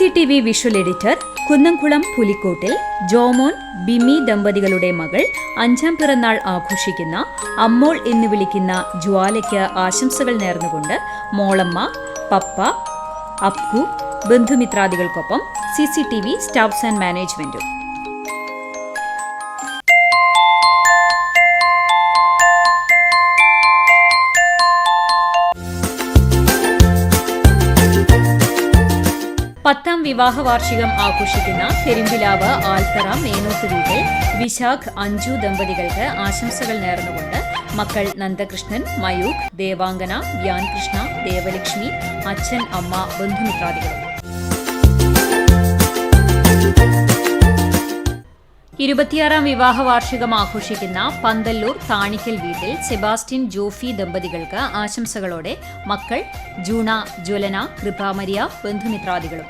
CCTV visual editor Kunnamkulam Pulikottil Jomon Bimi ദമ്പതികളുടെ മകൾ 5ാം പിറന്നാൾ ആഘോഷിക്കുന്ന അമ്മോൾ എന്ന് വിളിക്കുന്ന ജ്വാലയ്ക്ക് ആശംസകൾ നേർന്നുകൊണ്ട് മോളമ്മ, പപ്പ, അപ്പു, ബന്ധുമിത്രാദികൾക്കൊപ്പം CCTV സ്റ്റാഫ്സ് ആൻഡ് മാനേജ്മെന്റും. പത്താം വിവാഹ വാർഷികം ആഘോഷിക്കുന്ന പെരുമ്പിലാവ് ആൽത്തറ മേനോത്ത് വീട്ടിൽ വിശാഖ്, അഞ്ജു ദമ്പതികൾക്ക് ആശംസകൾ നേർന്നുകൊണ്ട് മക്കൾ നന്ദകൃഷ്ണൻ, മയൂഖ്, ദേവാംഗന, വ്യാൻകൃഷ്ണ, ദേവലക്ഷ്മി, അച്ഛൻ, അമ്മ, ബന്ധുമിത്രാദികളും. 26ാം വിവാഹ വാർഷികം ആഘോഷിക്കുന്ന പന്തല്ലൂർ താണിക്കൽ വീട്ടിൽ സെബാസ്റ്റ്യൻ, ജോഫി ദമ്പതികൾക്ക് ആശംസകളോടെ മക്കൾ ജൂണ, ജ്വലന, കൃപാമരിയ, ബന്ധുമിത്രാദികളും.